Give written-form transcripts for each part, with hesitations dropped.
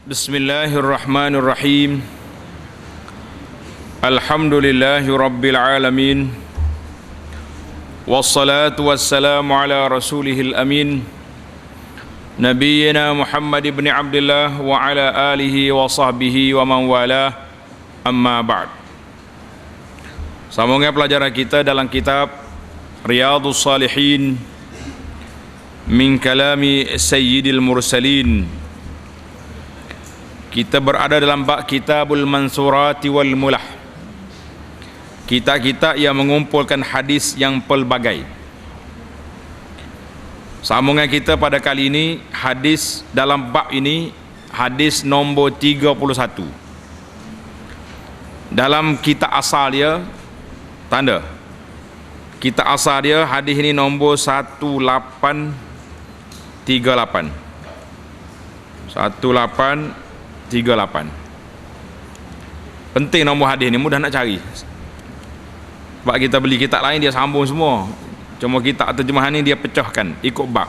Bismillahirrahmanirrahim. Alhamdulillahi rabbil alamin. Wassalatu wassalamu ala rasulihil amin, Nabiyyina Muhammad ibn Abdullah wa ala alihi wa sahbihi wa man wala. Amma ba'd. Sambungan pelajaran kita dalam kitab Riyadhus Shalihin min kalami Sayyidil Mursalin. Kita berada dalam bab Kitabul Mansurati wal Mulah, kitab-kitab yang mengumpulkan hadis yang pelbagai. Sambungan kita pada kali ini, hadis dalam bab ini, hadis nombor 31. Dalam kitab asal dia, tanda kitab asal dia, hadis ini nombor 1838. 1838. Penting nombor hadis ni, mudah nak cari. Sebab kita beli kitab lain dia sambung semua, cuma kitab terjemahan ni dia pecahkan ikut bab.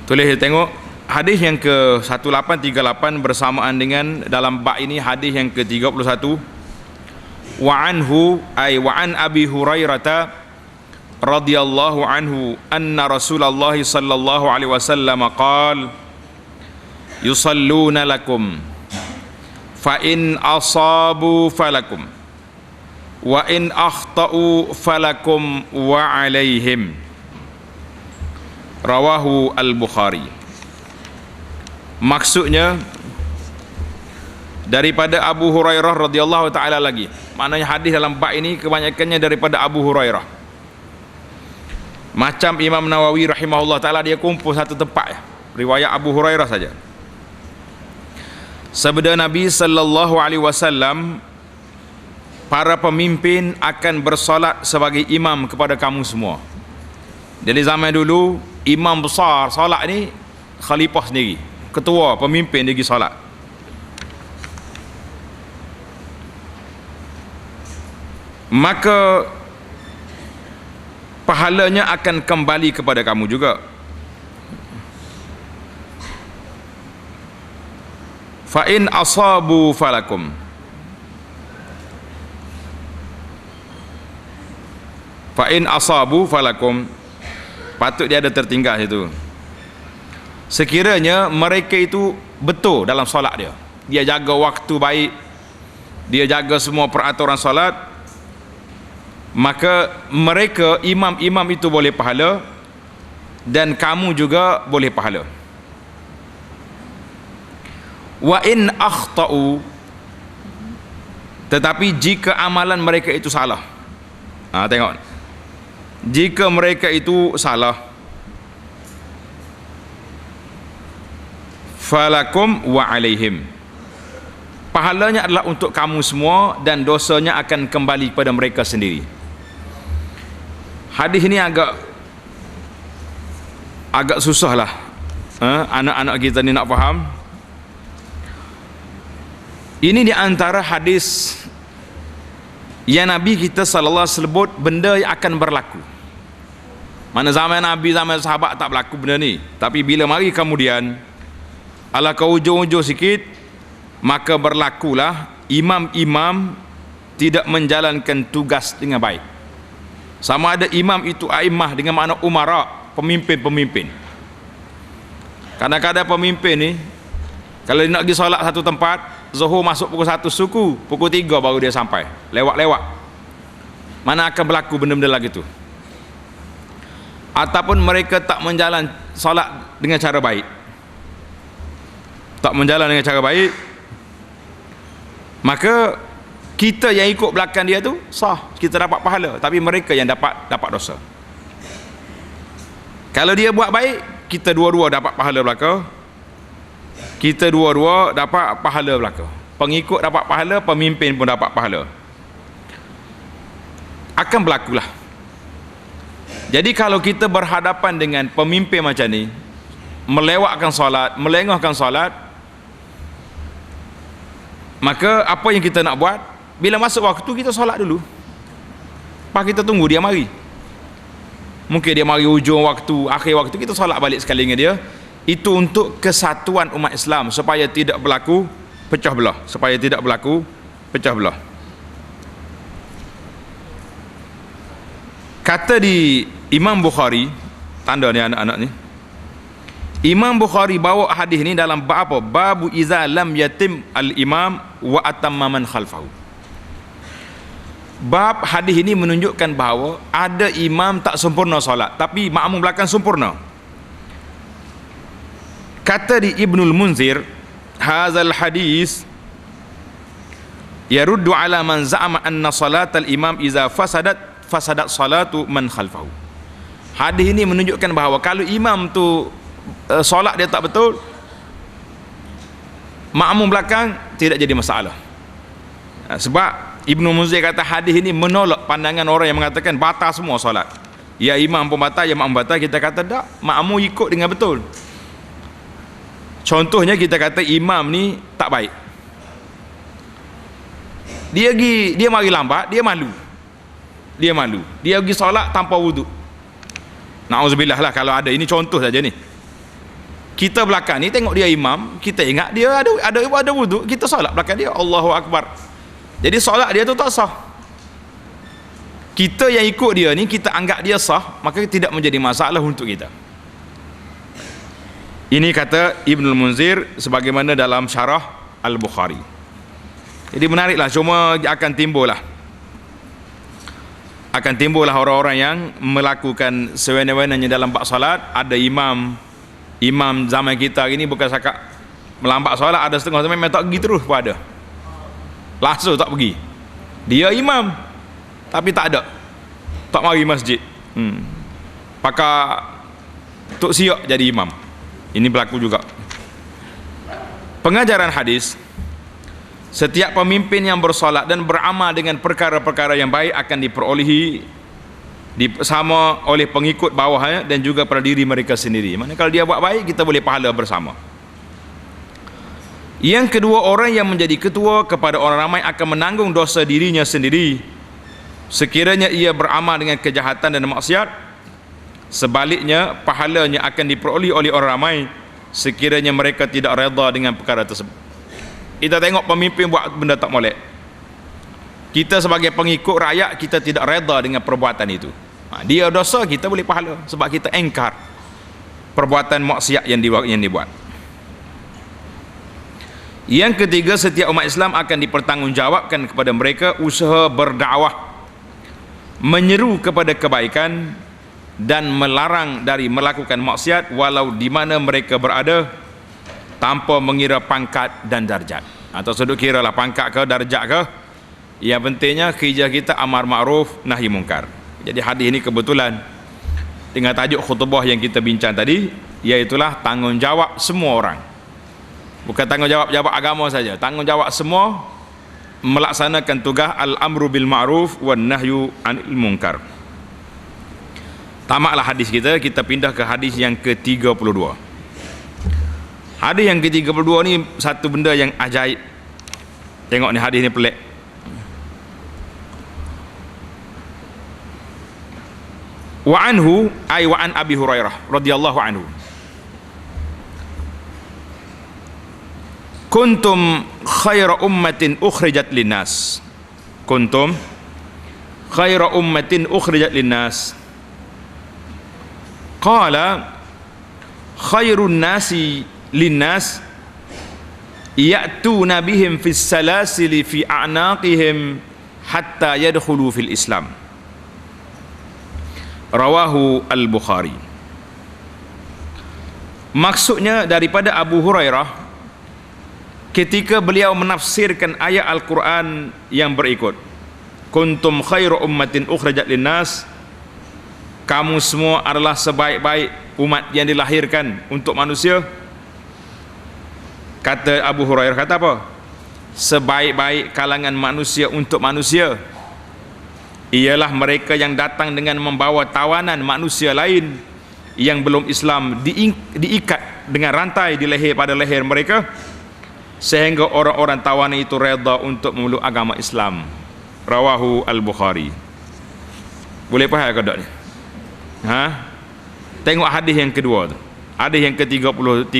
Tulis tengok hadis yang ke 1838 bersamaan dengan dalam bab ini hadis yang ke 31. Wa anhu ay wa an Abi Hurairah radhiyallahu anhu anna Rasulullah sallallahu alaihi wasallam qala yusalluna lakum fa in asabu falakum wa in akhtau falakum wa alaihim. Rawahu al-Bukhari. Maksudnya daripada Abu Hurairah radhiyallahu taala lagi. Maknanya hadis dalam bab ini kebanyakannya daripada Abu Hurairah. Macam Imam Nawawi rahimahullah taala, dia kumpul satu tempat riwayat Abu Hurairah saja. Sabda Nabi sallallahu alaihi wasallam, para pemimpin akan bersolat sebagai imam kepada kamu semua. Jadi zaman dulu imam besar solat ni khalifah sendiri, ketua pemimpin dia pergi solat. Maka pahalanya akan kembali kepada kamu juga. Fa in asabu falakum, fa in asabu falakum, patut dia ada tertinggal situ. Sekiranya mereka itu betul dalam solat dia, dia jaga waktu baik, dia jaga semua peraturan solat, maka mereka imam-imam itu boleh pahala dan kamu juga boleh pahala. Wa in akhtau, tetapi jika amalan mereka itu salah, tengok, jika mereka itu salah, falakum wa alaihim, pahalanya adalah untuk kamu semua dan dosanya akan kembali kepada mereka sendiri. Hadis ini agak susah lah, anak-anak kita ni nak faham. Ini di antara hadis yang Nabi kita sallallahu alaihi wasallam sebut benda yang akan berlaku. Mana zaman Nabi, zaman sahabat tak berlaku benda ni, tapi bila mari kemudian ala ke ujung-ujung sikit, maka berlakulah imam-imam tidak menjalankan tugas dengan baik. Sama ada imam itu a'immah dengan makna umara, pemimpin-pemimpin. Kadang-kadang pemimpin ni kalau dia nak pergi solat satu tempat, Zuhur masuk pukul 1 suku, pukul 3 baru dia sampai, lewat-lewat. Mana akan berlaku benda-benda lagi tu? Ataupun mereka tak menjalan solat dengan cara baik, tak menjalan dengan cara baik, maka kita yang ikut belakang dia tu sah, kita dapat pahala, tapi mereka yang dapat dosa. Kalau dia buat baik, kita dua-dua dapat pahala belaka, kita dua-dua dapat pahala belaka. Pengikut dapat pahala, pemimpin pun dapat pahala. Akan berlakulah. Jadi kalau kita berhadapan dengan pemimpin macam ni, melewatkan solat, melengahkan solat, maka apa yang kita nak buat? Bila masuk waktu, kita solat dulu, lepas kita tunggu dia mari. Mungkin dia mari ujung waktu, akhir waktu, kita solat balik sekali dengan dia. itu untuk kesatuan umat Islam supaya tidak berlaku pecah belah, Kata di Imam Bukhari, tanda ni anak-anak ni, Imam Bukhari bawa hadis ni dalam bab apa? Babu iza lam yatim al-imam wa atamma man khalfahu. Bab hadis ini menunjukkan bahawa ada imam tak sempurna solat, tapi makmum belakang sempurna. Kata di Ibnul Munzir, hazal hadis yaruddu ala man za'ama anna salatal imam iza fasadat salatu man khalfahu. Hadis ini menunjukkan bahawa kalau imam tu solat dia tak betul, makmum belakang tidak jadi masalah. Sebab Ibnu Munzir kata hadis ini menolak pandangan orang yang mengatakan batal semua solat. Ya imam pun batal, ya makmum batal. Kita kata tak, makmum ikut dengan betul. Contohnya kita kata imam ni tak baik, dia mari lambat, dia malu, dia pergi solat tanpa wuduk. Na'udzubillah lah kalau ada. Ini contoh saja ni. Kita belakang ni tengok dia imam, kita ingat dia ada wuduk, kita solat belakang dia, Allahu Akbar. Jadi solat dia tu tak sah. Kita yang ikut dia ni, kita anggap dia sah, maka tidak menjadi masalah untuk kita. Ini kata Ibnul Munzir sebagaimana dalam syarah Al-Bukhari. Jadi menariklah, cuma akan timbullah orang-orang yang melakukan sewenang-wenangnya dalam bab solat. Ada imam zaman kita ini bukan cakap melambat solat, ada setengah memang tak pergi terus pun ada. Langsung tak pergi. Dia imam tapi tak mari masjid. Pakai tok siap jadi imam. Ini berlaku juga. Pengajaran hadis, setiap pemimpin yang bersolat dan beramal dengan perkara-perkara yang baik akan diperolehi sama oleh pengikut bawahnya dan juga pada diri mereka sendiri. Maksudnya kalau dia buat baik, kita boleh pahala bersama. Yang kedua, orang yang menjadi ketua kepada orang ramai akan menanggung dosa dirinya sendiri sekiranya ia beramal dengan kejahatan dan maksiat. Sebaliknya, pahalanya akan diperoleh oleh orang ramai sekiranya mereka tidak redha dengan perkara tersebut. Kita tengok pemimpin buat benda tak molek, kita sebagai pengikut rakyat, kita tidak redha dengan perbuatan itu. Dia dosa, kita boleh pahala sebab kita engkar perbuatan maksiat yang dibuat. Yang ketiga, setiap umat Islam akan dipertanggungjawabkan kepada mereka usaha berdakwah, menyeru kepada kebaikan dan melarang dari melakukan maksiat walau di mana mereka berada, tanpa mengira pangkat dan darjat. Atau sudut kira lah pangkat ke darjat ke, yang pentingnya kerja kita amar ma'ruf nahi mungkar. Jadi hadis ini kebetulan dengan tajuk khutbah yang kita bincang tadi, iaitulah tanggungjawab semua orang. Bukan tanggungjawab agama saja, tanggungjawab semua melaksanakan tugas al-amru bil ma'ruf wan nahyu 'anil munkar. Tamatlah hadis kita pindah ke hadis yang ke-32. Hadis yang ke-32 ni satu benda yang ajaib. Tengok ni, hadis ni pelik. Wa anhu ay wa an Abi Hurairah radhiyallahu anhu. Kuntum khaira ummatin ukhrijat linnas. Kuntum khaira ummatin ukhrijat linnas. Qala khairun nasi linnas ya'tuna bihim fis salasili fi a'naqihim hatta yadkhulu fil Islam. Rawahu Al-Bukhari. Maksudnya daripada Abu Hurairah ketika beliau menafsirkan ayat Al-Quran yang berikut, kuntum khairu ummatin ukhrijat linnas, kamu semua adalah sebaik-baik umat yang dilahirkan untuk manusia. Kata Abu Hurairah, kata apa? Sebaik-baik kalangan manusia untuk manusia ialah mereka yang datang dengan membawa tawanan manusia lain yang belum Islam, diikat dengan rantai di leher, pada leher mereka, sehingga orang-orang tawanan itu redha untuk memeluk agama Islam. Rawahu Al-Bukhari. Boleh faham ke tak ni? Tengok hadis yang kedua tu. Hadis yang ke-33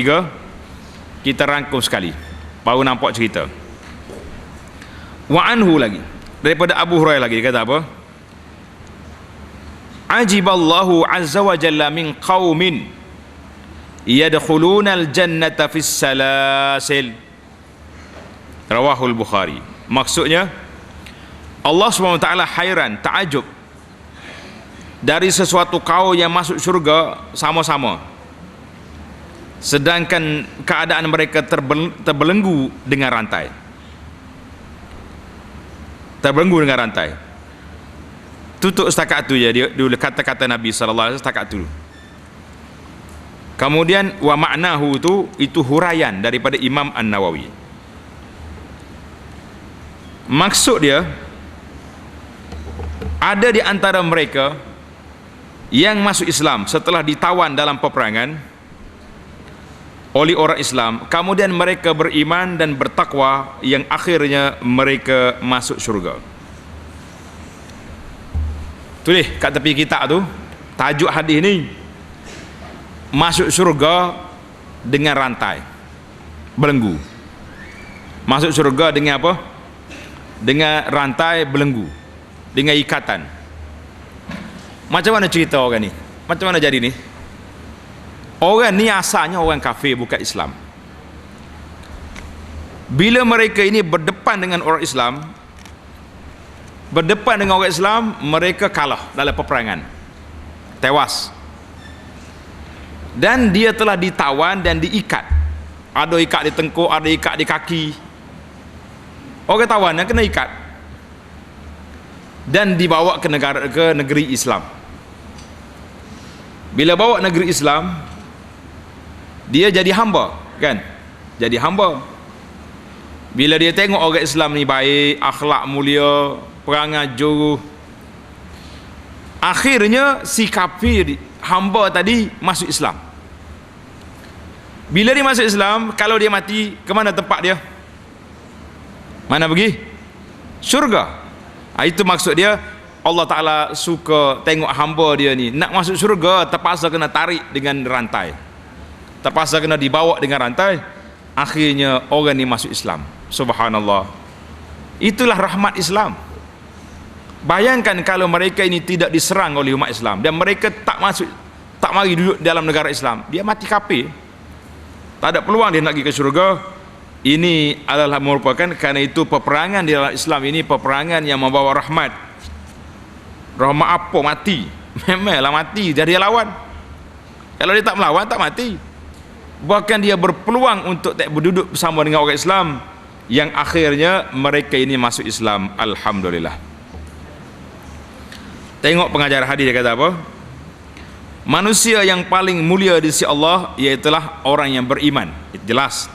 kita rangkum sekali, baru nampak cerita. Wa anhu lagi, daripada Abu Hurairah lagi, dia kata apa? Ajiballahu azza wa jalla min qaumin yadkhuluna al-jannata fis salasil. Rawahul Bukhari. Maksudnya Allah SWT hairan, ta'ajub dari sesuatu kaum yang masuk syurga sama-sama, sedangkan keadaan mereka terbelenggu dengan rantai. Terbelenggu dengan rantai. Tutup setakat tu je dia dulu, kata-kata Nabi SAW setakat tu. Kemudian wa ma'nahu tu, itu huraian daripada Imam An-Nawawi. Maksud dia, ada di antara mereka yang masuk Islam setelah ditawan dalam peperangan oleh orang Islam, kemudian mereka beriman dan bertakwa, yang akhirnya mereka masuk syurga. Tulis kat tepi kitab tu, tajuk hadis ni, masuk syurga dengan rantai, belenggu. Masuk syurga dengan apa? Dengan rantai belenggu, dengan ikatan. Macam mana cerita orang ni? Macam mana jadi ni? Orang ni asalnya orang kafir, bukan Islam. Bila mereka ini berdepan dengan orang Islam, mereka kalah dalam peperangan, tewas. Dan dia telah ditawan dan diikat. Ada ikat di tengkuk, ada ikat di kaki. Orang tawan yang kena ikat dan dibawa ke negeri Islam. Bila bawa negeri Islam, dia jadi hamba, kan? Jadi hamba. Bila dia tengok orang Islam ni baik, akhlak mulia, perangai juru, akhirnya si kafir hamba tadi masuk Islam. Bila dia masuk Islam, kalau dia mati, ke mana tempat dia? Mana pergi? Syurga. Itu maksud dia, Allah Ta'ala suka tengok hamba dia ni nak masuk syurga, terpaksa kena tarik dengan rantai, terpaksa kena dibawa dengan rantai, akhirnya orang ni masuk Islam. Subhanallah. Itulah rahmat Islam. Bayangkan kalau mereka ini tidak diserang oleh umat Islam dan mereka tak mari duduk dalam negara Islam, dia mati kafir, tak ada peluang dia nak pergi ke syurga. Ini adalah merupakan, kerana itu peperangan di dalam Islam ini peperangan yang membawa rahmat. Rahmat apa? Mati. Memanglah mati, jadi lawan. Kalau dia tak melawan, tak mati. Bahkan dia berpeluang untuk tak berduduk bersama dengan orang Islam, yang akhirnya mereka ini masuk Islam. Alhamdulillah. Tengok pengajaran hadis, dia kata apa? Manusia yang paling mulia di sisi Allah iaitulah orang yang beriman. Itu jelas.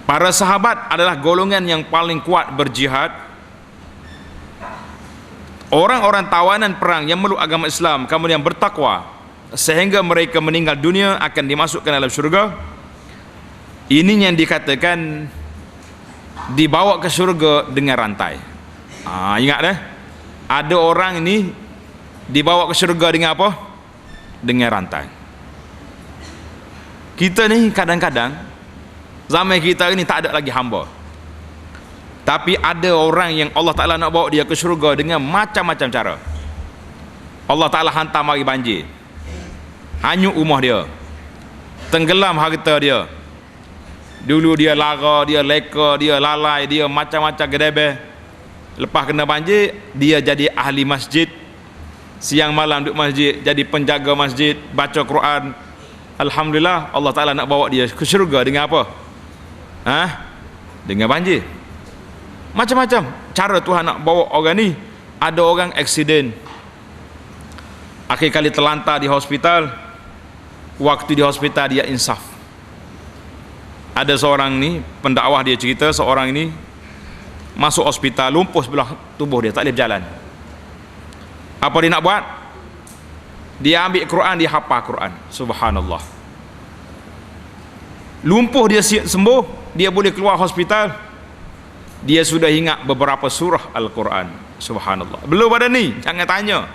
Para sahabat adalah golongan yang paling kuat berjihad. Orang-orang tawanan perang yang meluk agama Islam kemudian bertakwa sehingga mereka meninggal dunia akan dimasukkan dalam syurga. Ini yang dikatakan dibawa ke syurga dengan rantai. Ingat dah, ada orang ini dibawa ke syurga dengan apa? Dengan rantai. Kita ni kadang-kadang, zaman kita ini tak ada lagi hamba, tapi ada orang yang Allah Ta'ala nak bawa dia ke syurga dengan macam-macam cara. Allah Ta'ala hantar mari banjir, hanyut rumah dia, tenggelam harta dia. Dulu dia lara, dia leka, dia lalai, dia macam-macam gedebeh. Lepas kena banjir, dia jadi ahli masjid, siang malam duduk masjid, jadi penjaga masjid, baca Quran. Alhamdulillah, Allah Ta'ala nak bawa dia ke syurga dengan apa? Dengan banjir. Macam-macam cara Tuhan nak bawa orang ni. Ada orang aksiden, akhir kali terlantar di hospital. Waktu di hospital dia insaf. Ada seorang ni pendakwah, dia cerita seorang ini masuk hospital, lumpuh sebelah tubuh dia, tak boleh berjalan. Apa dia nak buat? Dia ambil Quran, dia hafal Quran. Subhanallah. Lumpuh dia sembuh, dia boleh keluar hospital, dia sudah ingat beberapa surah Al-Quran. Subhanallah. Belum ada ni, jangan tanya,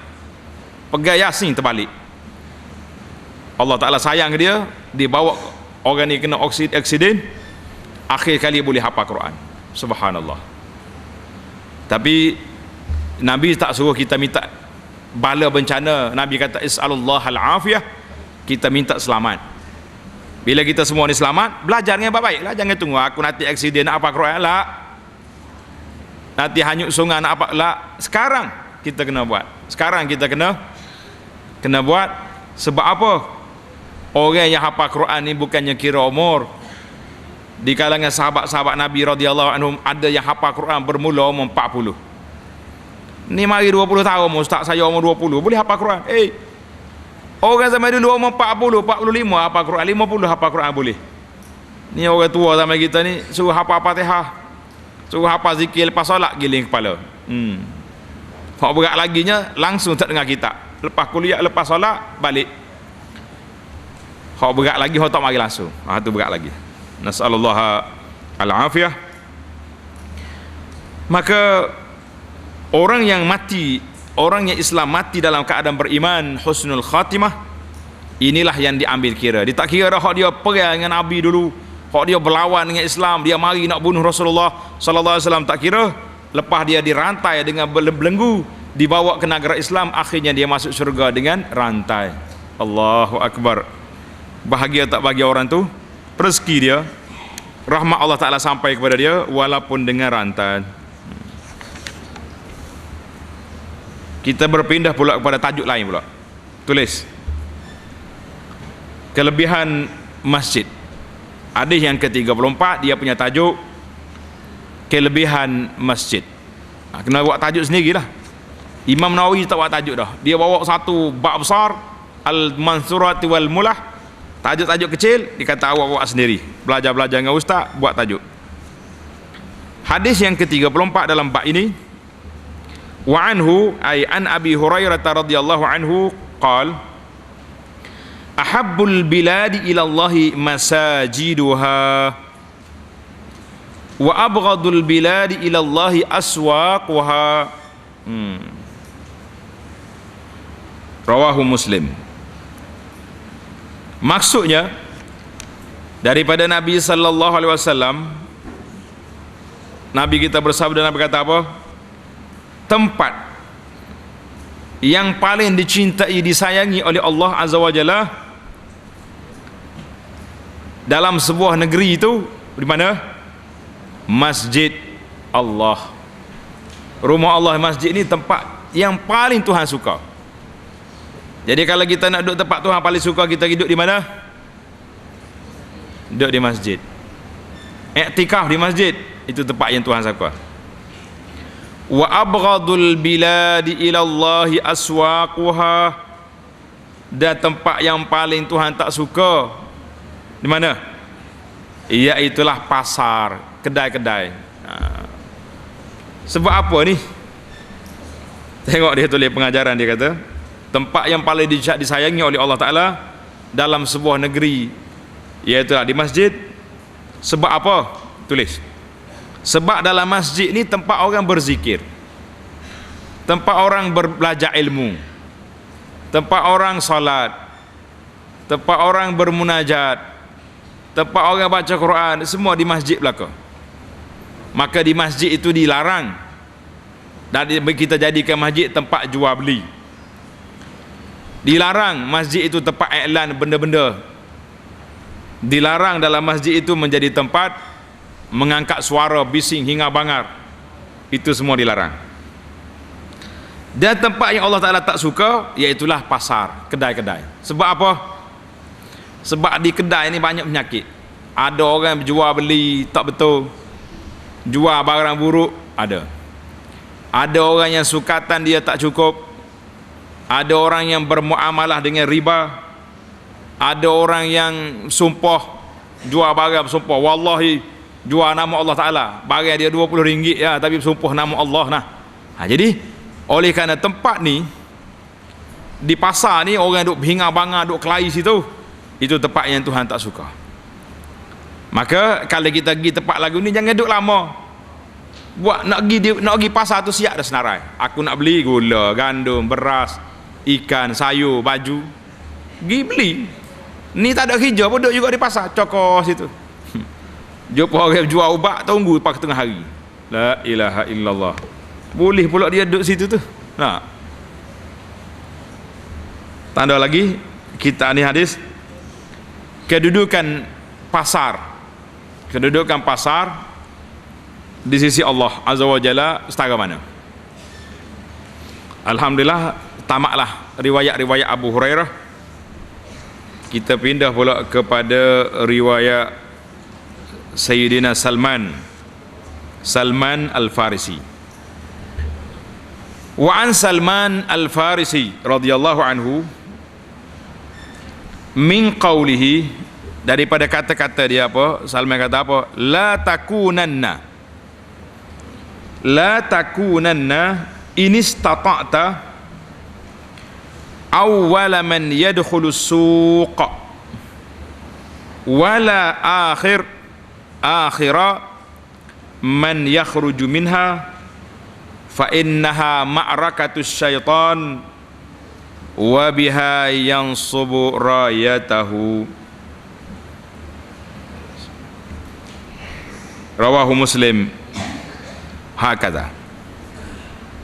pegang Yasin terbalik. Allah Ta'ala sayang dia, dibawa orang ni kena aksiden, akhir kali boleh hafal Quran. Subhanallah. Tapi Nabi tak suruh kita minta bala bencana. Nabi kata is'alullah al-afiyah, kita minta selamat. Bila kita semua ni selamat, belajar dengan baik lah. Jangan tunggu aku nanti aksiden nak hafal Quran lah, nanti hanyut sungai nak apa lah. Sekarang kita kena buat. Sekarang kita kena buat. Sebab apa? Orang yang hafal Quran ni bukannya kira umur. Di kalangan sahabat-sahabat Nabi radhiyallahu anhum ada yang hafal Quran bermula umur 40. Ni mari 20 tahun ustaz saya umur 20 boleh hafal Quran. Orang zaman dulu umur 40, 45 hafal Quran, 50 hafal Quran boleh. Ni orang tua zaman kita ni suruh hafal Fatihah, suruh hafal zikir lepas solat giling kepala. Hak berat laginya langsung tak dengar kitab. Lepas kuliah, lepas solat balik. Hak berat lagi hak tak mari langsung. Tu berat lagi. Nas'alullah al-afiyah. Maka orang yang mati, orang yang Islam mati dalam keadaan beriman, husnul khatimah, inilah yang diambil kira. Dia tak kira dah hak dia perang dengan Nabi dulu, hak dia berlawan dengan Islam, dia mari nak bunuh Rasulullah sallallahu alaihi wasallam, tak kira. Lepas dia dirantai dengan belenggu, dibawa ke negara Islam, akhirnya dia masuk syurga dengan rantai. Allahu akbar. Bahagia tak bagi orang tu? Rezeki dia, rahmat Allah Ta'ala sampai kepada dia walaupun dengan rantai. Kita berpindah pula kepada tajuk lain pula. Tulis kelebihan masjid. Hadis yang ke-34 dia punya tajuk kelebihan masjid. Kena buat tajuk sendirilah. Imam Nawawi tak buat tajuk dah. Dia bawa satu bab besar, Al-Mansurati wal Mulah. Tajuk-tajuk kecil dia kata awak buat sendiri. Belajar-belajar dengan ustaz, buat tajuk. Hadis yang ke-34 dalam bab ini, wa anhu ay an Abi Hurairah radhiyallahu anhu qala ahabbul biladi ila Allah masajiduha wa abghadul biladi ila Allah aswaquha. Rawahu Muslim. Maksudnya daripada Nabi sallallahu alaihi wasallam, Nabi kita bersabda, Nabi kata apa? Tempat yang paling dicintai, disayangi oleh Allah Azza wa Jalla dalam sebuah negeri itu di mana? Masjid Allah. Rumah Allah, masjid ini tempat yang paling Tuhan suka. Jadi kalau kita nak duduk tempat Tuhan paling suka, kita duduk di mana? Duduk di masjid. Iktikaf di masjid, itu tempat yang Tuhan suka. Wa abghadul biladi ila Allahi aswaquha, dan tempat yang paling Tuhan tak suka di mana? Iaitulah pasar, kedai-kedai. Sebab apa ni? Tengok dia tulis pengajaran, dia kata tempat yang paling disayangi oleh Allah Ta'ala dalam sebuah negeri iaitulah di masjid. Sebab apa? Tulis, sebab dalam masjid ni tempat orang berzikir, tempat orang belajar ilmu, tempat orang salat, tempat orang bermunajat, tempat orang baca Quran, semua di masjid belaka. Maka di masjid itu dilarang, dan kita jadikan masjid tempat jual beli. Dilarang masjid itu tempat iklan benda-benda. Dilarang dalam masjid itu menjadi tempat mengangkat suara bising hingga bangar. Itu semua dilarang. Dan tempat yang Allah Ta'ala tak suka iaitulah pasar, kedai-kedai. Sebab apa? Sebab di kedai ni banyak penyakit. Ada orang jual beli tak betul, jual barang buruk, ada orang yang sukatan dia tak cukup, ada orang yang bermuamalah dengan riba, ada orang yang sumpah jual barang, sumpah wallahi jual nama Allah Ta'ala, barang dia RM20 ya, tapi sumpah nama Allah nah. Jadi oleh kerana tempat ni di pasar ni orang duk hingar bangar, duk kelahi situ, itu tempat yang Tuhan tak suka. Maka kalau kita pergi tempat lagu ni, jangan duduk lama. Buat nak pergi pasar tu siap dah senarai. Aku nak beli gula, gandum, beras, ikan, sayur, baju, pergi beli. Ni tak ada kerja pun duduk juga di pasar, cokos situ. Jumpa orang jual ubat, tunggu pak tengah hari. La ilaha illallah. Boleh pula dia duduk situ tu. Nah. Tanda lagi kita ni hadis kedudukan pasar. Kedudukan pasar di sisi Allah Azza wa Jalla setara mana? Alhamdulillah tamatlah riwayat-riwayat Abu Hurairah. Kita pindah pula kepada riwayat Sayyidina Salman Al-Farisi. Wa an Salman Al-Farisi radhiyallahu anhu min qawlihi, daripada kata-kata dia apa? Salman kata apa? La takunanna in istata'ta awwala man yadkhulu suq wala akhira man yakhruju minha fa innaha ma'rakatus syaitan wa biha yansubu rayatahu. Rawahu Muslim hakadha.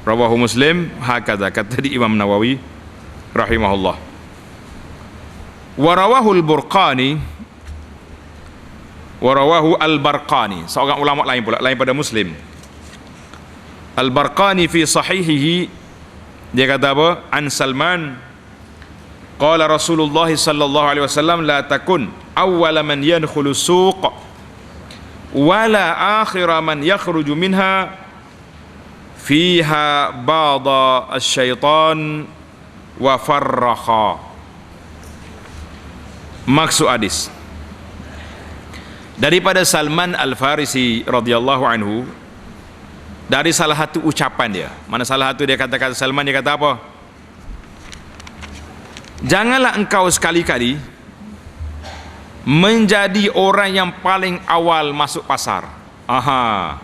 Rawahu Muslim hakadha, kata di Imam Nawawi rahimahullah. Wa rawahu al-Burqani, wa rawahu al-Barqani, seorang ulama lain pula, lain pada Muslim. Al-Barqani fi sahihihi, dia kata apa? An Salman qala Rasulullah sallallahu alaihi wasallam la takun awwala man yadkhulu suq wala akhira man yakhruju minha fiha ba'da asy-syaitan wa farraha. Maksud hadis daripada Salman Al-Farisi radhiyallahu anhu, dari salah satu ucapan dia. Mana salah satu dia kata Salman, dia kata apa? Janganlah engkau sekali-kali menjadi orang yang paling awal masuk pasar. Aha.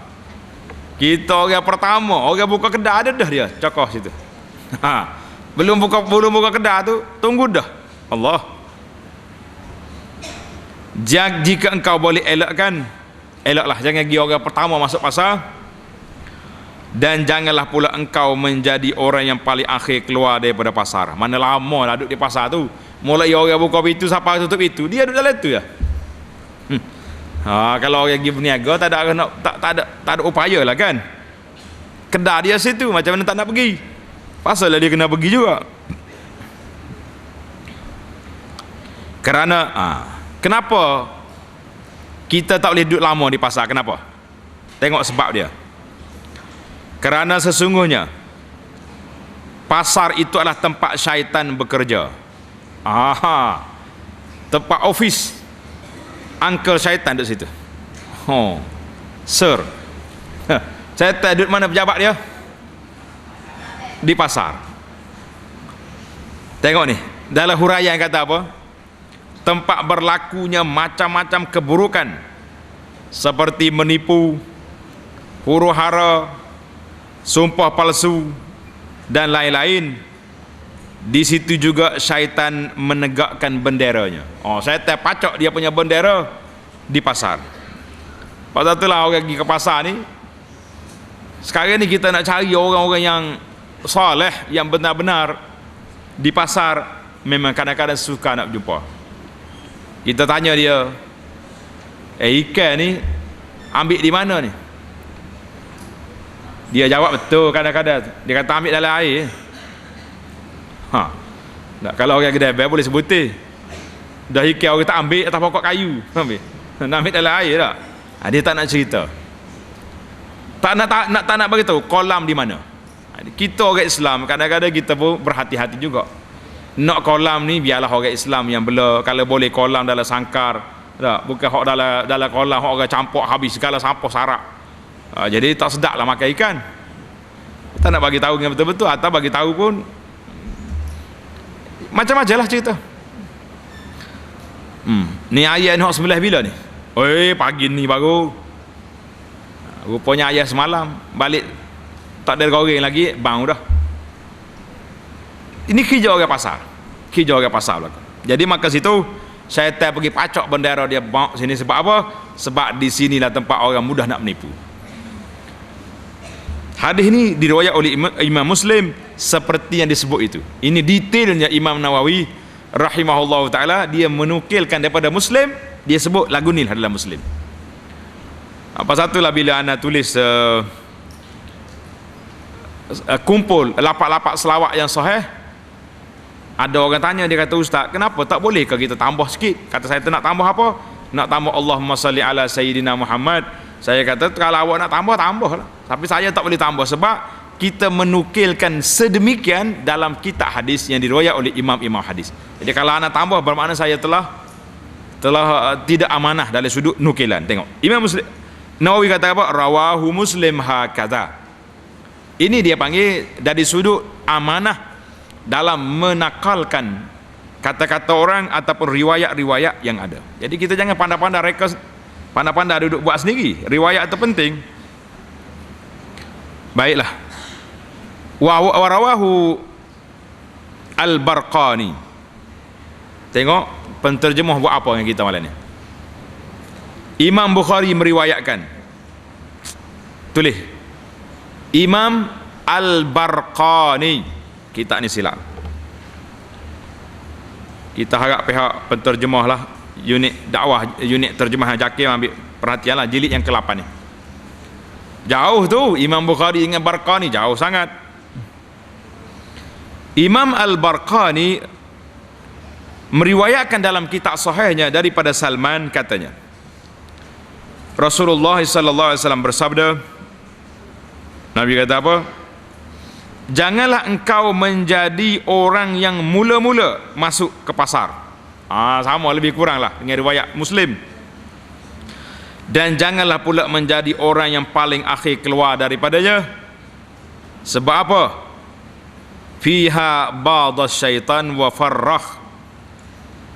Kita orang pertama, orang buka kedai ada dah dia, cokoh situ. Ha. Belum buka kedai tu, tunggu dah. Allah. Jika engkau boleh elakkan, elaklah, jangan pergi orang pertama masuk pasar. Dan janganlah pula engkau menjadi orang yang paling akhir keluar daripada pasar. Mana lama lah duduk di pasar tu, mulai orang buka pintu, siapa tutup itu, dia duduk dalam tu ya. Kalau orang pergi berniaga tak ada upaya lah kan. Kedai dia situ, macam mana tak nak pergi? Pasal lah dia kena pergi juga. Kerana kenapa kita tak boleh duduk lama di pasar? Kenapa? Tengok sebab dia. Kerana sesungguhnya pasar itu adalah tempat syaitan bekerja. Tempat office uncle syaitan duduk situ. Sir. Syaitan duduk mana pejabat dia? Di pasar. Tengok ni, dalam huraian kata apa? Tempat berlakunya macam-macam keburukan seperti menipu, huru-hara, sumpah palsu dan lain-lain. Di situ juga syaitan menegakkan benderanya. Syaitan pacak dia punya bendera di pasar. Pasal itulah orang pergi ke pasar ni, sekarang ni kita nak cari orang-orang yang soleh, yang benar-benar di pasar, memang kadang-kadang suka nak jumpa. Kita tanya dia, ikan ni ambil di mana ni? Dia jawab betul kadang-kadang. Dia kata ambil dalam air. Kalau orang kedai boleh sebutir. Dah ikan orang tak ambil atas pokok kayu. Nak ambil dalam air tak? Dia tak nak cerita. Tak nak beritahu kolam di mana. Kita orang Islam kadang-kadang kita pun berhati-hati juga. Nak kolam ni biarlah orang Islam yang bela. Kalau boleh kolam dalam sangkar, tak, bukan hok dalam kolam hok orang campur habis segala sampah sarak. Jadi tak sedap lah makan ikan. Tak nak bagi tahu yang betul-betul, atau bagi tahu pun macam-macam lah cerita. Ni ayat ni hok sebelah bila ni? Pagi ni baru. Rupanya ayat semalam balik tak ada goreng lagi, bang dah. Ini kerja orang pasar. Kerja orang pasar belakang. Jadi maka situ syaitan pergi pacok bendera dia bawa sini. Sebab apa? Sebab di sinilah tempat orang mudah nak menipu. Hadis ini diriwayat oleh Imam Muslim seperti yang disebut itu. Ini detailnya Imam Nawawi rahimahullah ta'ala, dia menukilkan daripada Muslim, dia sebut lagu ni dalam Muslim. Apa satulah bila anda tulis kumpul lapak-lapak selawat yang sahih, ada orang tanya, dia kata, ustaz, kenapa tak boleh ke kita tambah sikit? Kata saya, nak tambah apa? Nak tambah Allahumma salli ala Sayyidina Muhammad. Saya kata, kalau awak nak tambah, tambahlah. Tapi saya tak boleh tambah sebab kita menukilkan sedemikian dalam kitab hadis yang diriwayat oleh imam-imam hadis. Jadi kalau anda tambah, bermakna saya telah tidak amanah dari sudut nukilan. Tengok, Imam Muslim Nawawi kata apa? Rawahu Muslim hakadha. Ini dia panggil dari sudut amanah dalam menakalkan kata-kata orang ataupun riwayat-riwayat yang ada. Jadi kita jangan pandai-pandai reka, pandai-pandai duduk buat sendiri. Riwayat itu penting. Baiklah. Wa rawahu Al-Barqani. Tengok penterjemah buat apa yang kita malam ni. Imam Bukhari meriwayatkan. Tulis Imam Al-Barqani. Kita ni silap. Kita harap pihak penterjemah lah, unit dakwah, unit terjemahan Jakir ambil perhatian lah, jilid yang ke-8 ni. Jauh tu Imam Bukhari dengan Barqani, jauh sangat. Imam Al-Barqani meriwayatkan dalam kitab sahihnya daripada Salman, katanya Rasulullah sallallahu alaihi wasallam bersabda, Nabi kata apa? Janganlah engkau menjadi orang yang mula-mula masuk ke pasar. Sama lebih kurang lah dengan riwayat Muslim. Dan janganlah pula menjadi orang yang paling akhir keluar daripadanya. Sebab apa? Fiha ba'da syaitan wa farrah.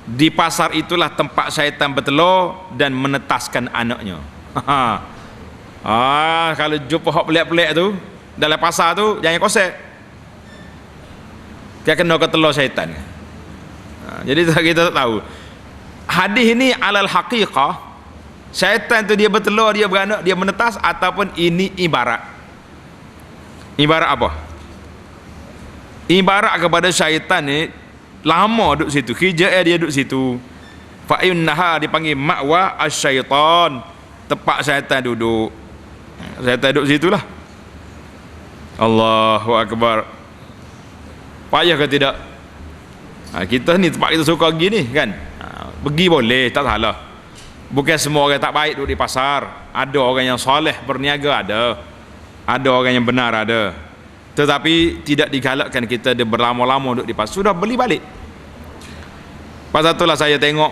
Di pasar itulah tempat syaitan bertelur dan menetaskan anaknya. Kalau jumpa hak pelik-pelik tu dalam pasar tu, jangan kosek, dia kena ke telur syaitan. Jadi kita tak tahu hadis ini alal haqiqah, syaitan tu dia bertelur, dia beranak, dia menetas, ataupun ini ibarat apa? Ibarat kepada syaitan ni lama duduk situ, hijrah dia duduk situ. Fa innaha dipanggil ma'wa asyaitan, tempat syaitan duduk. Syaitan duduk situlah. Allahu Akbar. Payah ke tidak? Kita ni tempat kita suka pergi ni kan. Pergi boleh, tak salah. Bukan semua orang tak baik duduk di pasar. Ada orang yang soleh berniaga, ada orang yang benar, ada. Tetapi tidak digalakkan kita dia berlama-lama duduk di pasar. Sudah beli balik. Pasal itulah saya tengok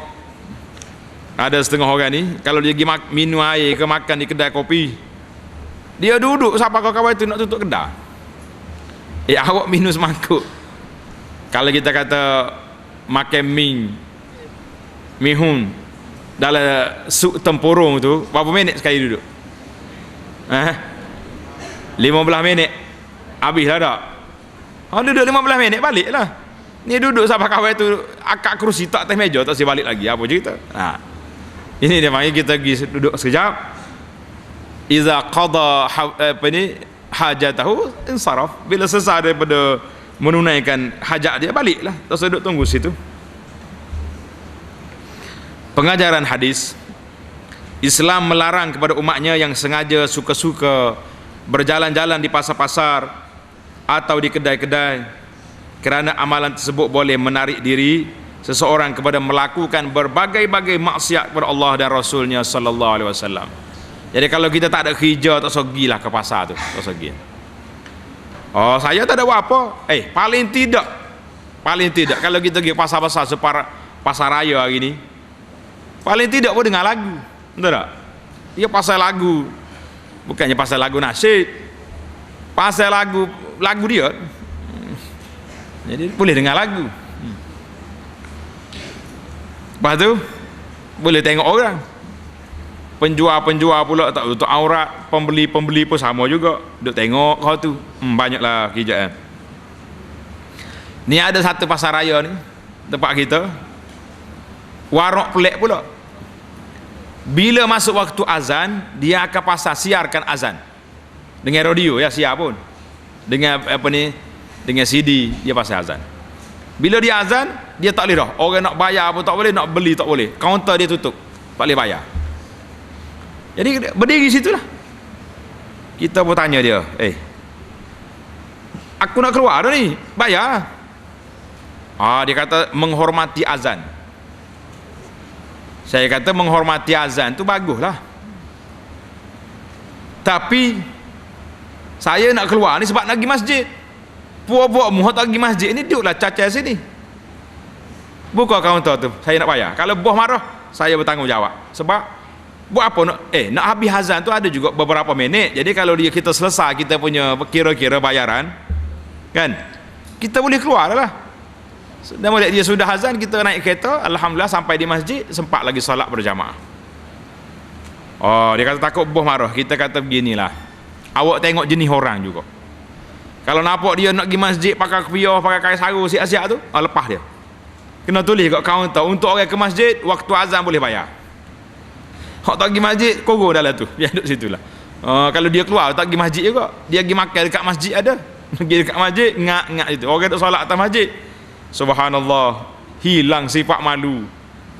ada setengah orang ni, kalau dia pergi minum air ke makan di kedai kopi, dia duduk siapa kawan-kawan itu nak tutup kedai. Awak minum semangkuk. Kalau kita kata makan mihun dalam sup tempurung tu, berapa minit sekali duduk? 15 minit. Habis lah tak? Duduk 15 minit balik lah. Ni duduk siapa kawan itu akak kerusi tak atas meja, tak balik lagi. Apa cerita? Ini dia panggil kita pergi duduk sekejap. Iza qada hajatahu insaraf. Bila selesai daripada menunaikan hajat dia, baliklah, tak usah duduk tunggu situ. Pengajaran hadis, Islam melarang kepada umatnya yang sengaja suka-suka berjalan-jalan di pasar-pasar atau di kedai-kedai, kerana amalan tersebut boleh menarik diri seseorang kepada melakukan berbagai-bagai maksiat kepada Allah dan Rasulnya sallallahu alaihi wasallam. Jadi kalau kita tak ada hijau, tak usah pergilah ke pasar tu, tak usah pergi. Saya tak ada apa. Paling tidak kalau kita pergi pasar-pasar pasar raya hari ni, paling tidak pun dengar lagu. Betul tak? Dia pasal lagu, bukannya pasal lagu nasyid, pasal lagu dia. Jadi boleh dengar lagu. Lepas tu boleh tengok orang. Penjual-penjual pula tak tutup aurat, pembeli-pembeli pun sama juga, duk tengok kau tu. Banyaklah kerjaan. Ni ada satu pasar raya ni tempat kita. Warok pelik pula. Bila masuk waktu azan, dia akan pasang siarkan azan dengan radio, ya siar pun, dengan apa ni, dengan CD dia pasang azan. Bila dia azan, dia tak boleh dah, orang nak bayar pun tak boleh, nak beli tak boleh, kaunter dia tutup, tak boleh bayar. Jadi berdiri situlah. Kita pun tanya dia, aku nak keluar dah ni, bayar. Dia kata menghormati azan. Saya kata menghormati azan tu baguslah, tapi saya nak keluar ni sebab nak pergi masjid. Puak-puak muha tak pergi masjid ni duduklah cacar sini, buka kaunter tu, saya nak bayar. Kalau bos marah, saya bertanggungjawab. Sebab buat apa nak habis azan tu ada juga beberapa minit. Jadi kalau kita selesai kita punya kira-kira bayaran kan, kita boleh keluar lah. Dan melihat dia sudah azan, kita naik kereta, alhamdulillah sampai di masjid, sempat lagi solat berjamaah. Dia kata takut bos marah. Kita kata beginilah, awak tengok jenis orang juga. Kalau nampak dia nak pergi masjid pakai kopiah, pakai kain sarung siap-siap tu, lepas dia. Kena tulis kat kaunter, untuk orang ke masjid waktu azan boleh bayar. Hak tak pergi masjid, kogo dalam tu, biar duduk situlah. Kalau dia keluar tak pergi masjid juga, dia pergi makan dekat masjid ada. Pergi dekat masjid ngak-ngak itu, orang duduk solat atas masjid. Subhanallah, hilang sifat malu.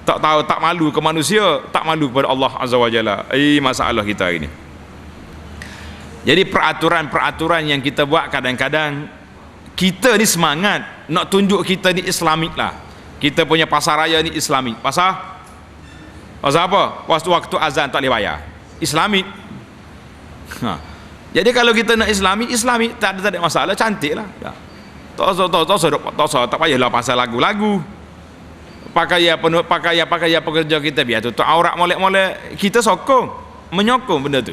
Tak tahu, tak malu ke manusia, tak malu kepada Allah Azza wa Jalla. Masalah kita hari ni. Jadi peraturan-peraturan yang kita buat, kadang-kadang kita ni semangat nak tunjuk kita ni islamik lah. Kita punya pasar raya ni islamik. Pasal apa? Waktu azan tak boleh bayar, islamik. Jadi kalau kita nak islamik tak ada masalah, cantik lah. Tak payahlah pasal lagu-lagu. Pakaian pekerja kita biar tutup aurat molek-molek. Kita menyokong benda tu.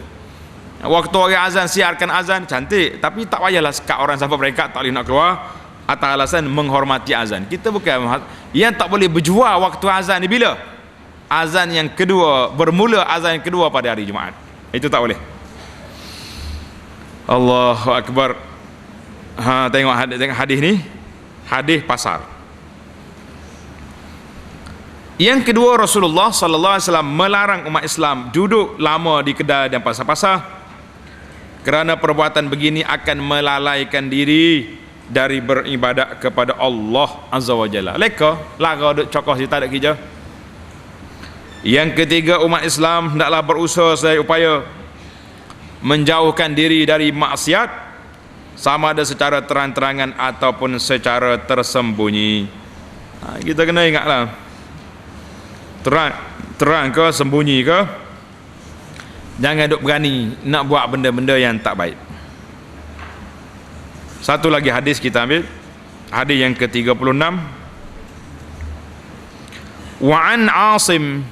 Waktu orang azan, siarkan azan, cantik, tapi tak payahlah sekat orang sampai mereka tak boleh nak keluar atas alasan menghormati azan. Kita bukan yang tak boleh berjual waktu azan ni bila? Azan yang kedua, bermula azan yang kedua pada hari Jumaat. Itu tak boleh. Allahu Akbar. Tengok hadis ni, hadis pasar. Yang kedua, Rasulullah sallallahu alaihi wasallam melarang umat Islam duduk lama di kedai dan pasar-pasar, kerana perbuatan begini akan melalaikan diri dari beribadat kepada Allah Azza wa Jalla. Leka lara duk cokoh si tak ada kerja. Yang ketiga, umat Islam hendaklah berusaha sedaya upaya menjauhkan diri dari maksiat, sama ada secara terang-terangan ataupun secara tersembunyi. Kita kena ingatlah, terang ke sembunyi ke, jangan duk berani nak buat benda-benda yang tak baik. Satu lagi hadis kita ambil, hadis yang ke-36. Wa an Asim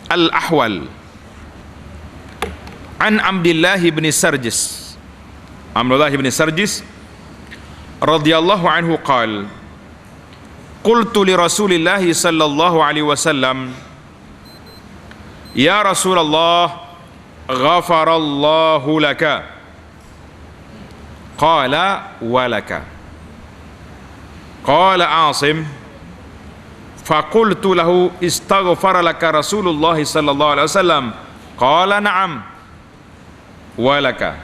al-Ahwal an Abdullah bin Sarjis radhiyallahu anhu qala qultu li Rasulillah sallallahu alaihi wasallam ya Rasulullah ghafarallahu laka qala walaka qala Asim faqultu lahu istaghfara laka Rasulullah sallallahu alaihi wasallam qala na'am walaka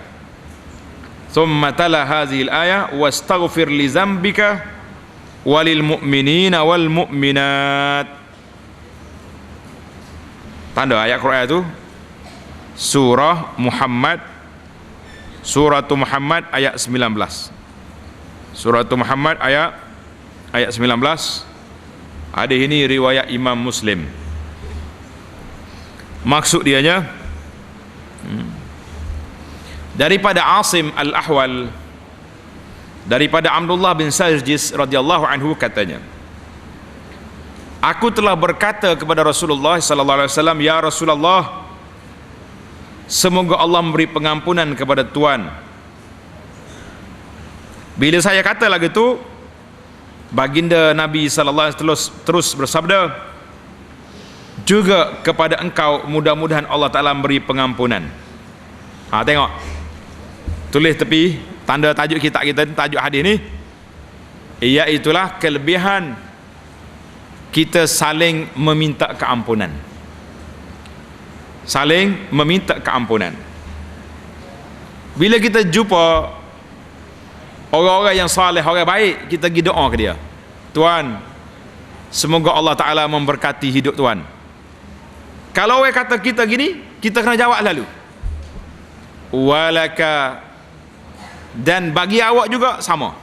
thumma tala hadhihi al-ayah wastaghfir li dhanbika walil mu'minina wal mu'minat. Tanda ayat Quran itu surah Muhammad, Suratu Muhammad ayat 19. Suratu Muhammad ayat 19. Hadis ini riwayat Imam Muslim. Maksud dianya daripada Asim al-Ahwal, daripada Abdullah bin Sarjis radhiyallahu anhu katanya, aku telah berkata kepada Rasulullah sallallahu alaihi wasallam, ya Rasulullah, semoga Allah memberi pengampunan kepada Tuan. Bila saya kata lagu tu, baginda Nabi sallallahu alaihi wasallam terus bersabda, juga kepada engkau mudah-mudahan Allah Taala memberi pengampunan. Tengok, tulis tepi tanda tajuk kita tajuk hadis ni, iaitulah kelebihan kita saling meminta keampunan. Saling meminta keampunan. Bila kita jumpa orang-orang yang saleh, orang baik, kita pergi doa ke dia. Tuan, semoga Allah Ta'ala memberkati hidup Tuan. Kalau orang kata kita gini, kita kena jawab lalu, walaka. Dan bagi awak juga sama.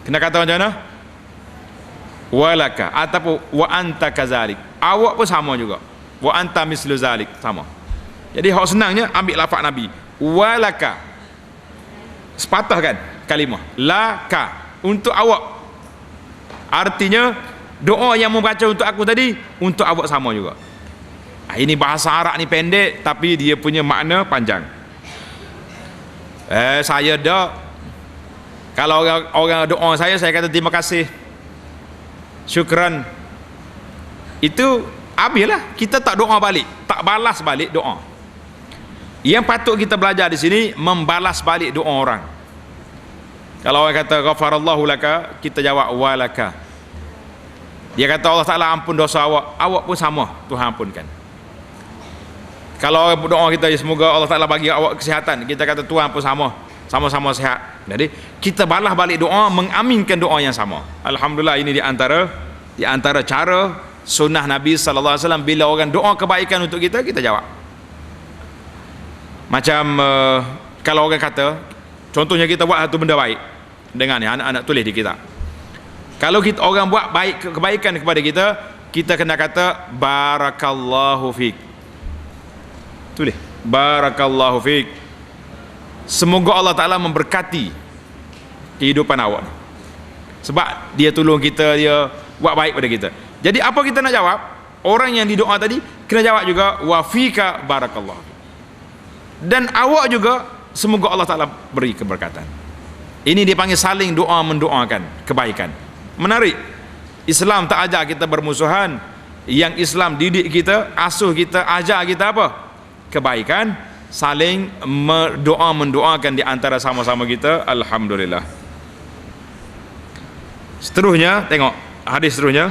Kena kata macam mana? Walaka, ataupun wa anta kazalik. Awak pun sama juga. Wa anta mislu zalik, sama. Jadi hak senangnya ambil lafaz Nabi. Walaka. Sepatah kan kalimah. Laka, untuk awak. Artinya doa yang membaca untuk aku tadi untuk awak sama juga. Ini bahasa Arab ni pendek tapi dia punya makna panjang. Saya dah, kalau orang doa saya kata terima kasih, syukran. Itu habislah, kita tak doa balik, tak balas balik doa. Yang patut kita belajar di sini, membalas balik doa orang. Kalau orang kata ghafarallahu laka, kita jawab walaka. Dia kata Allah Ta'ala ampun dosa awak, awak pun sama, Tuhan ampunkan. Kalau doa kita, semoga Allah Ta'ala bagi awak kesihatan, kita kata Tuhan pun sama, sama-sama sihat. Jadi kita balas balik doa, mengaminkan doa yang sama. Alhamdulillah, ini di antara cara sunnah Nabi sallallahu alaihi wasallam. Bila orang doa kebaikan untuk kita, kita jawab. Macam kalau orang kata, contohnya kita buat satu benda baik, dengar ni, anak-anak tulis di kitab. Kalau orang buat kebaikan kepada kita, kita kena kata barakallahu fik. Tulis barakallahu fik, semoga Allah Ta'ala memberkati kehidupan awak, sebab dia tolong kita, dia buat baik pada kita. Jadi apa kita nak jawab? Orang yang didoa tadi kena jawab juga wa fika barakallahu, dan awak juga semoga Allah Ta'ala beri keberkatan. Ini dipanggil saling doa mendoakan kebaikan. Menarik, Islam tak ajar kita bermusuhan. Yang Islam didik kita, asuh kita, ajar kita apa? Kebaikan, saling doa mendoakan di antara sama-sama kita. Alhamdulillah. Seterusnya, tengok hadis seterusnya.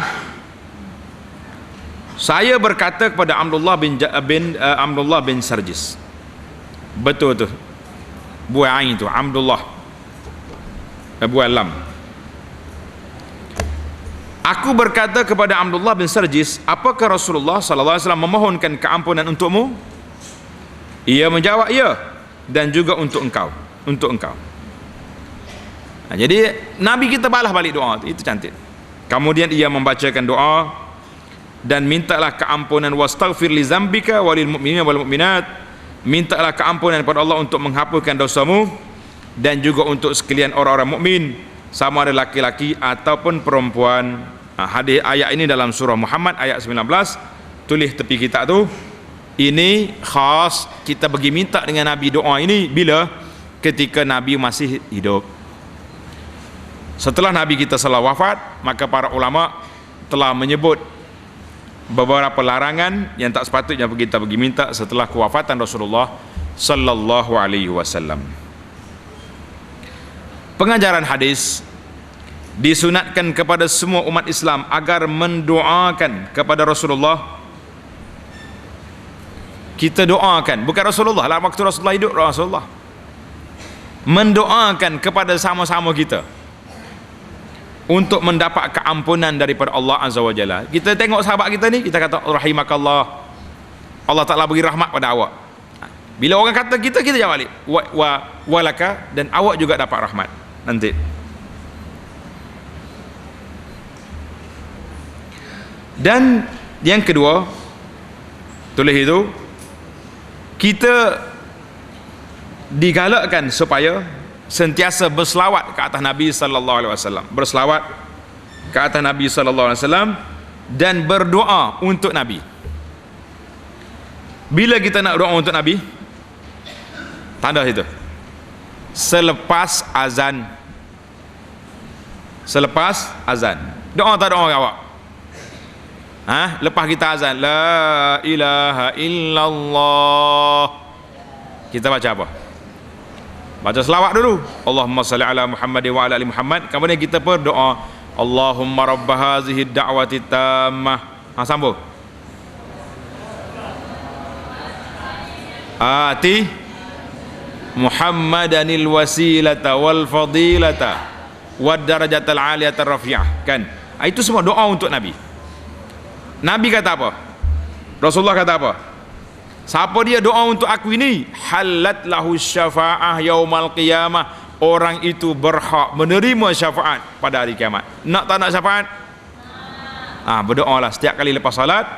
Saya berkata kepada Abdullah bin Sarjis. Betul tu, buah ain tu Abdullah, buah lam. Aku berkata kepada Abdullah bin Sarjis, apakah Rasulullah sallallahu alaihi wasallam memohonkan keampunan untukmu? Ia menjawab, ya, dan juga untuk engkau, jadi Nabi kita balas balik doa itu cantik. Kemudian ia membacakan doa, dan mintalah keampunan wastaghfir li zambika walil mu'minina wal mu'minat. Mintalah keampunan kepada Allah untuk menghapuskan dosamu, dan juga untuk sekalian orang-orang mukmin, sama ada laki-laki ataupun perempuan. Hadis ayat ini dalam surah Muhammad ayat 19. Tulis tepi kitab tu. Ini khas kita pergi minta dengan Nabi doa ini bila ketika Nabi masih hidup. Setelah Nabi kita telah wafat, maka para ulama telah menyebut beberapa larangan yang tak sepatutnya kita pergi minta setelah kewafatan Rasulullah sallallahu alaihi wasallam. Pengajaran hadis, disunatkan kepada semua umat Islam agar mendoakan kepada Rasulullah. Kita doakan, bukan Rasulullah lah, waktu Rasulullah hidup, Rasulullah mendoakan kepada sama-sama kita untuk mendapat keampunan daripada Allah Azza wa Jalla. Kita tengok sahabat kita ni, kita kata rahimakallah, Allah Ta'ala beri rahmat pada awak. Bila orang kata kita jawab balik walaka, dan awak juga dapat rahmat nanti. Dan yang kedua, tulis itu, kita digalakkan supaya sentiasa berselawat ke atas Nabi sallallahu alaihi wasallam, berselawat ke atas Nabi sallallahu alaihi wasallam, dan berdoa untuk Nabi. Bila kita nak doa untuk Nabi, tanda itu selepas azan. Selepas azan. Doa tak doa awak? Lepas kita azan, la ilaha illallah, kita baca apa? Baca selawat dulu, Allahumma salli ala Muhammad wa ala ali Muhammad. Kemudian kita berdoa, Allahumma rabb hazihi ad-da'wati tammah. Sambung. Ati Muhammadanil wasilata wal fadilata wad darajatal aliyatar rafi'ah. Kan? Itu semua doa untuk Nabi. Nabi kata apa? Rasulullah kata apa? Siapa dia doa untuk aku ini? Halat lahu syafa'ah yaumal qiyamah. Orang itu berhak menerima syafaat pada hari kiamat. Nak tak nak syafaat? Berdoalah setiap kali lepas salat,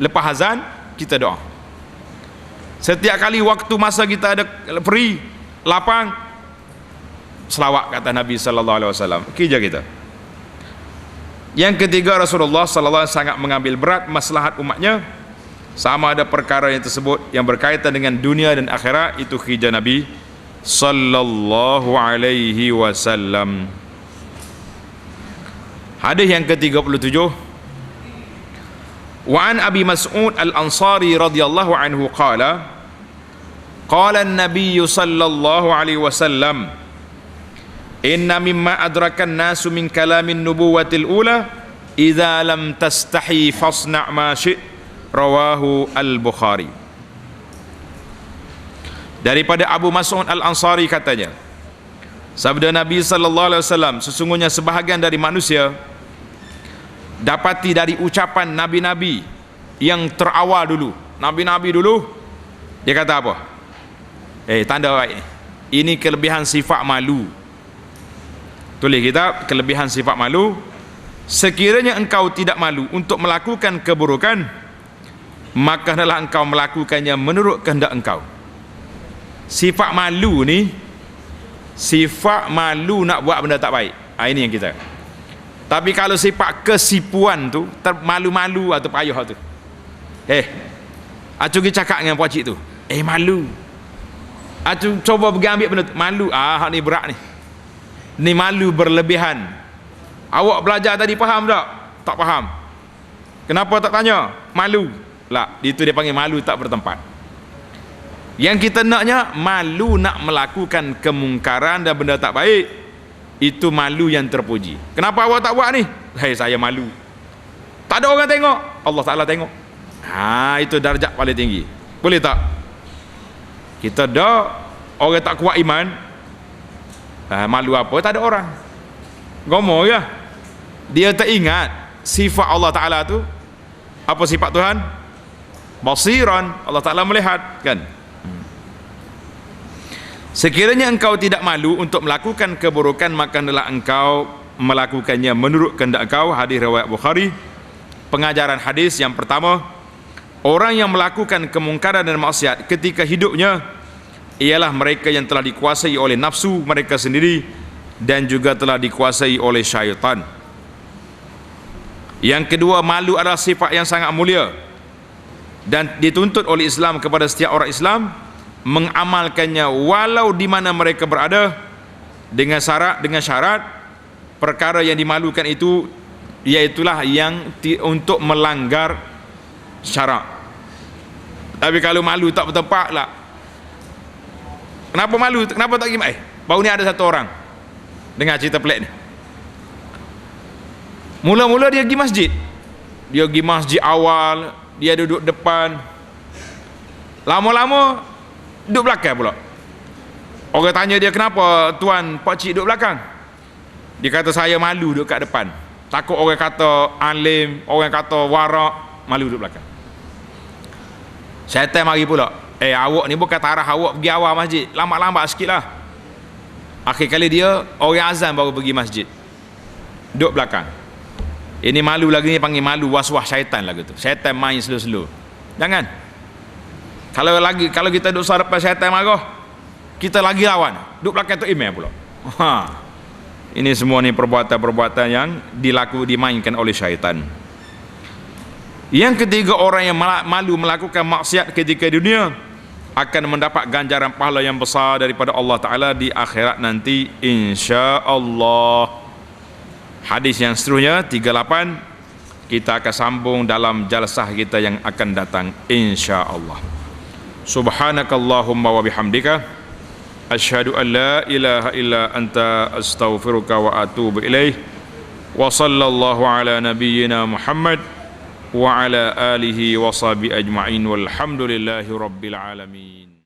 lepas azan kita doa. Setiap kali waktu masa kita ada free, lapang, selawat kata Nabi sallallahu alaihi wasallam. Kerja kita. Yang ketiga, Rasulullah sallallahu alaihi wasallam sangat mengambil berat maslahat umatnya, sama ada perkara yang tersebut yang berkaitan dengan dunia dan akhirat, itu kerja Nabi sallallahu alaihi wasallam. Hadis yang ke-37, wa an Abi Mas'ud Al-Ansari radhiyallahu anhu qala qala an-nabiy sallallahu alaihi wasallam inna mimma adraka an-nasu min kalamin nubuwatil ula idza lam tastahi fasna' ma syi' rawahu Al-Bukhari. Daripada Abu Mas'ud Al-Ansari katanya, sabda Nabi sallallahu alaihi wasallam, sesungguhnya sebahagian dari manusia dapati dari ucapan nabi-nabi yang terawal dulu. Nabi-nabi dulu dia kata apa? Tanda baik, ini kelebihan sifat malu. Tulis kitab kelebihan sifat malu. Sekiranya engkau tidak malu untuk melakukan keburukan, maka hendaklah engkau melakukannya menurut kehendak engkau. Sifat malu ni, sifat malu nak buat benda tak baik. Ini yang kita. Tapi kalau sifat kesipuan tu, malu-malu atau payah tu, acu pergi cakap dengan pakcik tu, malu, acu coba pergi ambil benda tu, malu. Hak ni berat ni, ni malu berlebihan. Awak belajar tadi faham tak? Tak faham. Kenapa tak tanya? Malu lah, itu dia panggil malu tak bertempat. Yang kita naknya malu nak melakukan kemungkaran dan benda tak baik, itu malu yang terpuji. Kenapa awak tak buat ni? Saya malu. Tak ada orang tengok, Allah Ta'ala tengok. Itu darjat paling tinggi. Boleh tak? Kita dah orang tak kuat iman, malu apa? Tak ada orang ngomong ya. Dia tak ingat sifat Allah Ta'ala tu. Apa sifat Tuhan? Basiran. Allah Ta'ala melihat, kan? Sekiranya engkau tidak malu untuk melakukan keburukan, maka hendaklah engkau melakukannya menurut kehendak engkau. Hadis riwayat Bukhari. Pengajaran hadis yang pertama, orang yang melakukan kemungkaran dan maksiat ketika hidupnya ialah mereka yang telah dikuasai oleh nafsu mereka sendiri dan juga telah dikuasai oleh syaitan. Yang kedua, malu adalah sifat yang sangat mulia dan dituntut oleh Islam kepada setiap orang Islam mengamalkannya walau di mana mereka berada, dengan syarat perkara yang dimalukan itu iaitulah yang untuk melanggar syarak. Tapi kalau malu tak bertempat lah. Kenapa malu? Kenapa tak pergi? Baru ni ada satu orang dengar cerita pelik ni. Mula-mula dia pergi masjid. Dia pergi masjid awal, dia duduk depan. Lama-lama duduk belakang pula. Orang tanya dia, kenapa tuan pakcik duduk belakang? Dia kata, saya malu duduk kat depan. Takut orang kata alim, orang kata warak, malu duduk belakang. Syaitan mari pula, awak ni bukan tarah awak pergi awal masjid, lambat-lambat sikit lah. Akhir kali dia orang azan baru pergi masjid, duduk belakang. Ini malu lagi ni, panggil malu waswah syaitan lah gitu. Syaitan main slow-slow. Jangan. Kalau kita duduk depan syaitan marah, kita lagi lawan, duduk belakang tu email pula. Ini semua ni perbuatan-perbuatan yang dimainkan oleh syaitan. Yang ketiga, orang yang malu melakukan maksiat ketika dunia akan mendapat ganjaran pahala yang besar daripada Allah Ta'ala di akhirat nanti, insya-Allah. Hadis yang seterusnya 38 kita akan sambung dalam jalsah kita yang akan datang, insya-Allah. Subhanakallahumma wa bihamdika asyhadu an la ilaha illa anta astaghfiruka wa atubu ilaih. Wa sallallahu ala nabiyyina Muhammad wa ala alihi wa sahbihi ajma'in walhamdulillahi rabbil alamin.